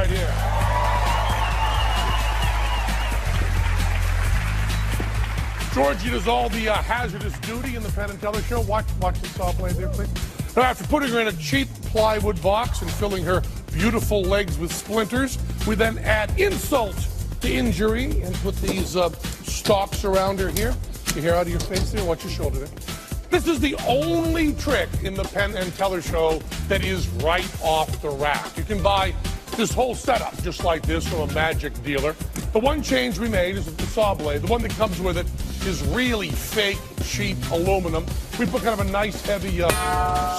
right here. Georgie does all the hazardous duty in the Penn and Teller show. Watch the saw blade there, please. Now, after putting her in a cheap plywood box and filling her beautiful legs with splinters, we then add insult to injury and put these stalks around her here. Your hair out of your face there. Watch your shoulder there. This is the only trick in the Penn and Teller show that is right off the rack. You can buy this whole setup just like this from a magic dealer. The one change we made is with the saw blade. The one that comes with it is really fake, cheap aluminum. We put kind of a nice, heavy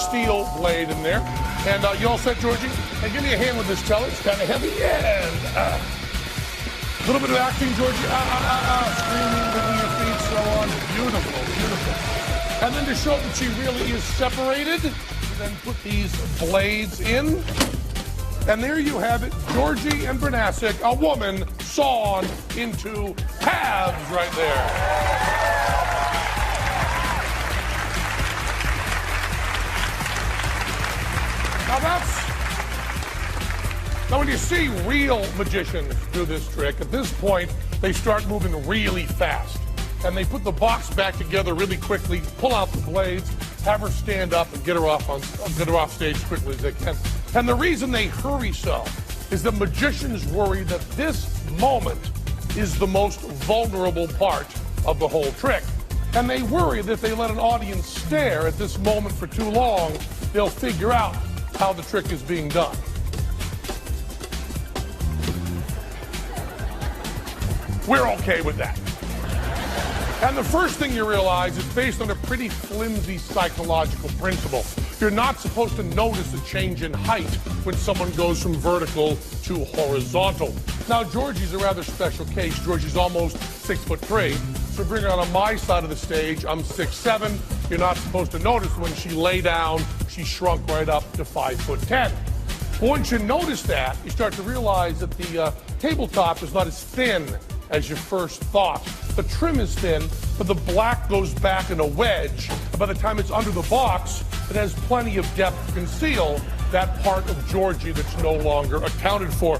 steel blade in there. And you all set, Georgie? And give me a hand with this Teller. It's kind of heavy. And a little bit of acting, Georgie. Screaming, licking your feet, so on. Beautiful, beautiful. And then to show that she really is separated, we then put these blades in. And there you have it, Georgie and Bernasek, a woman sawn into halves right there. Now when you see real magicians do this trick, at this point, they start moving really fast. And they put the box back together really quickly, pull out the blades, have her stand up and get her off stage as quickly as they can. And the reason they hurry so is that magicians worry that this moment is the most vulnerable part of the whole trick. And they worry that if they let an audience stare at this moment for too long, they'll figure out how the trick is being done. We're okay with that. And the first thing you realize is based on a pretty flimsy psychological principle. You're not supposed to notice a change in height when someone goes from vertical to horizontal. Now, Georgie's a rather special case. Georgie's almost 6'3", so bring her on my side of the stage. I'm 6'7". You're not supposed to notice when she lay down, she shrunk right up to 5'10". But once you notice that, you start to realize that the tabletop is not as thin as you first thought. The trim is thin, but the black goes back in a wedge. And by the time it's under the box, it has plenty of depth to conceal that part of Georgie that's no longer accounted for.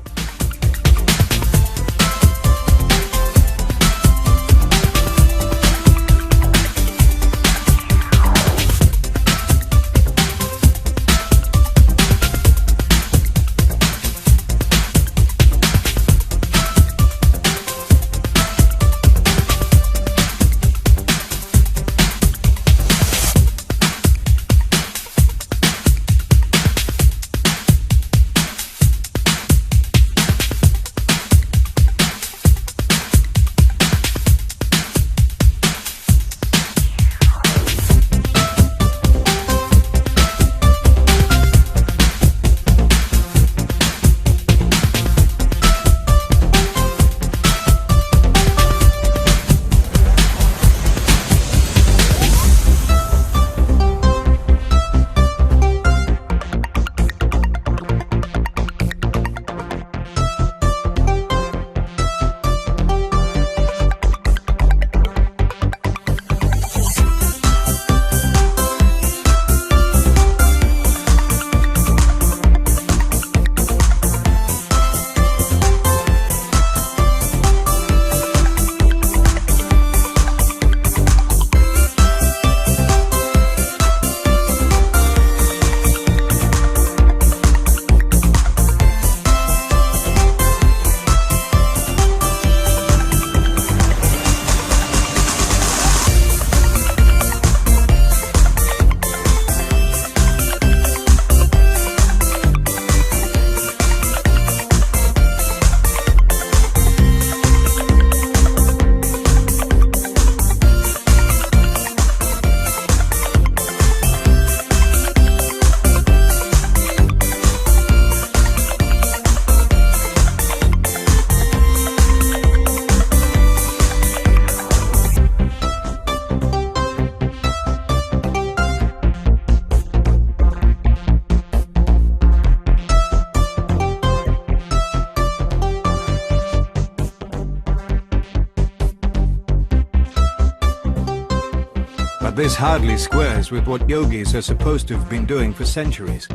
This hardly squares with what yogis are supposed to have been doing for centuries,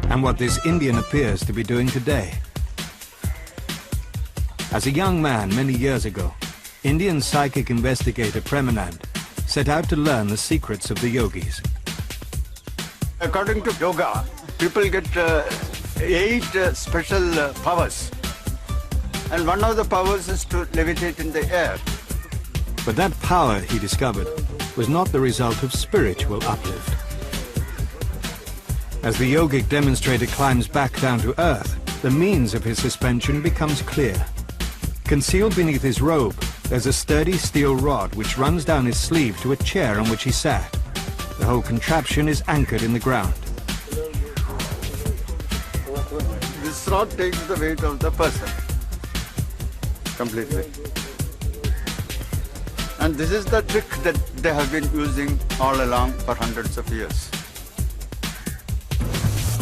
and what this Indian appears to be doing today. As a young man many years ago, Indian psychic investigator Premanand set out to learn the secrets of the yogis. According to yoga, people get 8 special powers. And one of the powers is to levitate in the air. But that power, he discovered, was not the result of spiritual uplift. As the yogic demonstrator climbs back down to earth, the means of his suspension becomes clear. Concealed beneath his robe, there's a sturdy steel rod which runs down his sleeve to a chair on which he sat. The whole contraption is anchored in the ground. This rod takes the weight of the person completely. And this is the trick that they have been using all along for hundreds of years.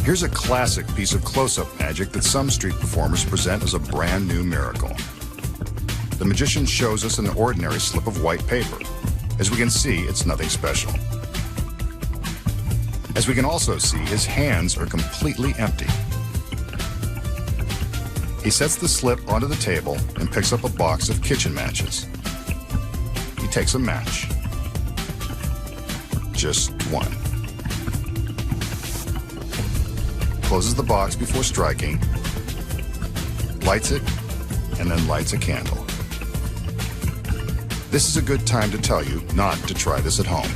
Here's a classic piece of close-up magic that some street performers present as a brand new miracle. The magician shows us an ordinary slip of white paper. As we can see, it's nothing special. As we can also see, his hands are completely empty. He sets the slip onto the table and picks up a box of kitchen matches. He takes a match. Just one. Closes the box before striking, lights it, and then lights a candle. This is a good time to tell you not to try this at home.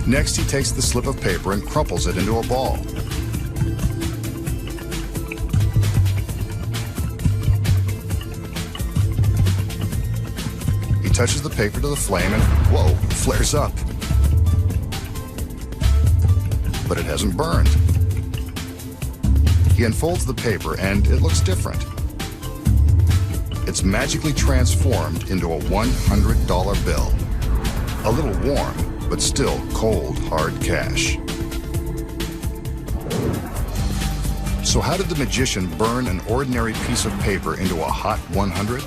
Next, he takes the slip of paper and crumples it into a ball. He touches the paper to the flame and, whoa, flares up. But it hasn't burned. He unfolds the paper and it looks different. It's magically transformed into a $100 bill. A little warm, but still cold, hard cash. So how did the magician burn an ordinary piece of paper into a hot 100?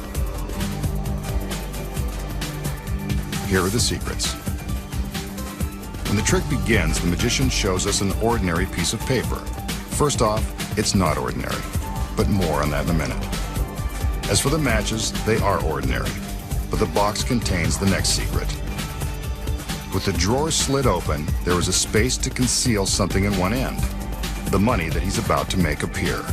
Here are the secrets. When the trick begins, the magician shows us an ordinary piece of paper. First off, it's not ordinary, but more on that in a minute. As for the matches, they are ordinary, but the box contains the next secret. With the drawer slit open, there is a space to conceal something in one end, the money that he's about to make appear.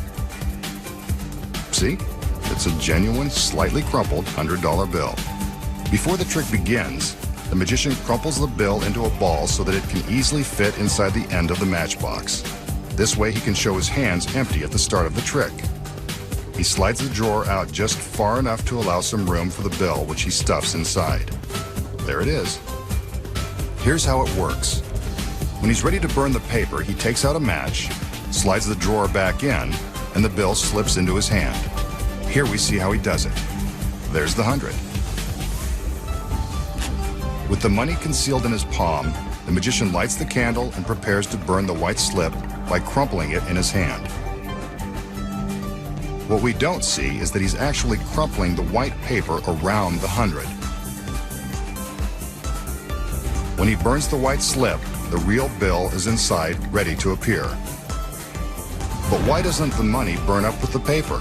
See? It's a genuine, slightly crumpled $100 bill. Before the trick begins, the magician crumples the bill into a ball so that it can easily fit inside the end of the matchbox. This way he can show his hands empty at the start of the trick. He slides the drawer out just far enough to allow some room for the bill, which he stuffs inside. There it is. Here's how it works. When he's ready to burn the paper, he takes out a match, slides the drawer back in, and the bill slips into his hand. Here we see how he does it. There's the 100. With the money concealed in his palm, the magician lights the candle and prepares to burn the white slip by crumpling it in his hand. What we don't see is that he's actually crumpling the white paper around the 100. When he burns the white slip, the real bill is inside, ready to appear. But why doesn't the money burn up with the paper?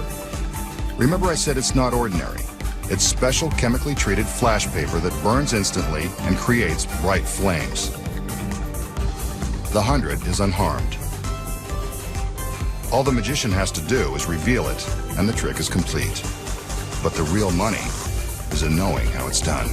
Remember I said it's not ordinary. It's special chemically treated flash paper that burns instantly and creates bright flames. The 100 is unharmed. All the magician has to do is reveal it, and the trick is complete. But the real money is in knowing how it's done.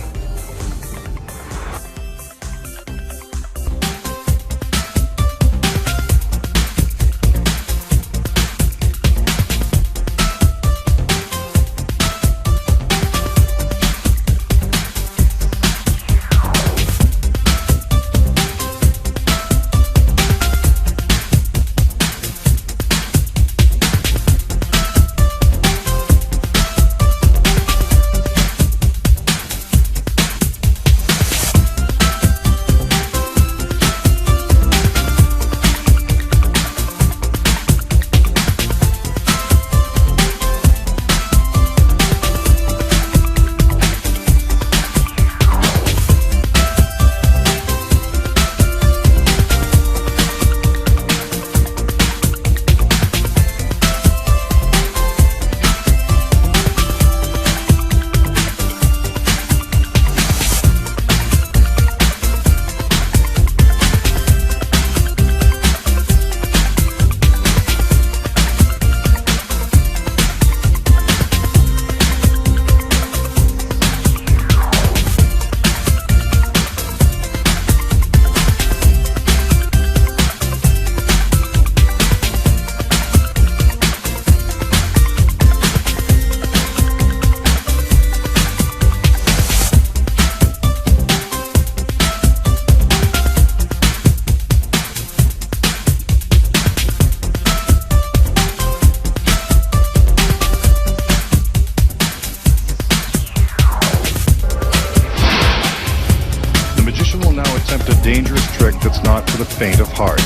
not for the faint of heart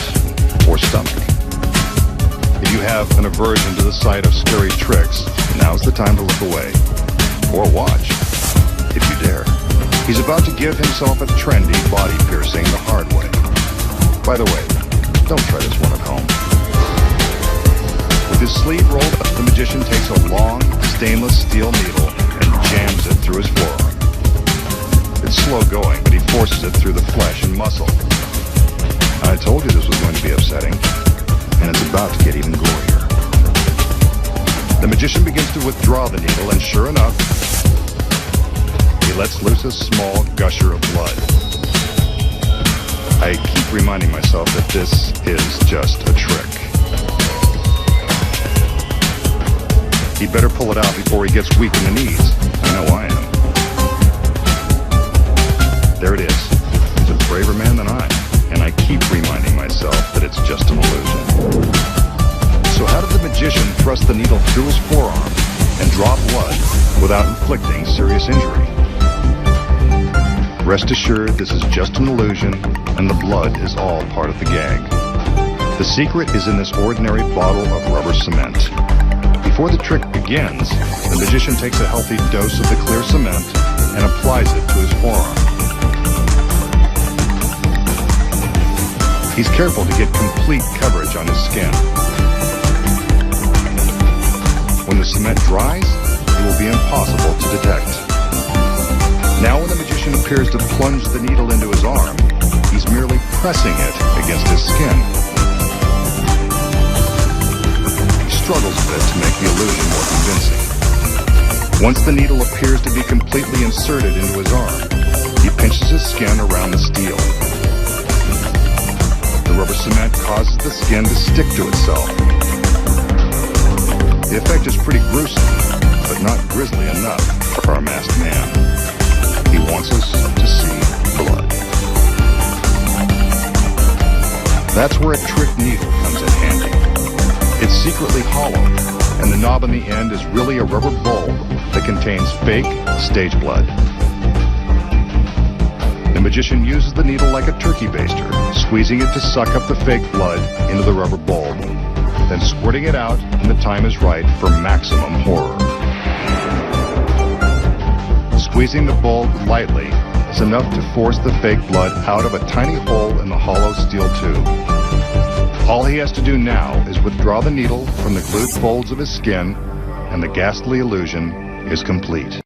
or stomach. If you have an aversion to the sight of scary tricks, now's the time to look away. Or watch, if you dare. He's about to give himself a trendy body piercing the hard way. By the way, don't try this one at home. With his sleeve rolled up, the magician takes a long, stainless steel needle and jams it through his forearm. It's slow going, but he forces it through the flesh and muscle. I told you this was going to be upsetting, and it's about to get even gorier. The magician begins to withdraw the needle, and sure enough, he lets loose a small gusher of blood. I keep reminding myself that this is just a trick. He'd better pull it out before he gets weak in the knees. I know I am. There it is. He's a braver man than I, and I keep reminding myself that it's just an illusion. So how did the magician thrust the needle through his forearm and draw blood without inflicting serious injury? Rest assured, this is just an illusion, and the blood is all part of the gag. The secret is in this ordinary bottle of rubber cement. Before the trick begins, the magician takes a healthy dose of the clear cement and applies it to his forearm. He's careful to get complete coverage on his skin. When the cement dries, it will be impossible to detect. Now when the magician appears to plunge the needle into his arm, he's merely pressing it against his skin. He struggles a bit to make the illusion more convincing. Once the needle appears to be completely inserted into his arm, he pinches his skin around the steel. The rubber cement causes the skin to stick to itself. The effect is pretty gruesome, but not grisly enough for our masked man. He wants us to see blood. That's where a trick needle comes in handy. It's secretly hollow, and the knob on the end is really a rubber bulb that contains fake stage blood. The magician uses the needle like a turkey baster, squeezing it to suck up the fake blood into the rubber bulb, then squirting it out when the time is right for maximum horror. Squeezing the bulb lightly is enough to force the fake blood out of a tiny hole in the hollow steel tube. All he has to do now is withdraw the needle from the glued folds of his skin, and the ghastly illusion is complete.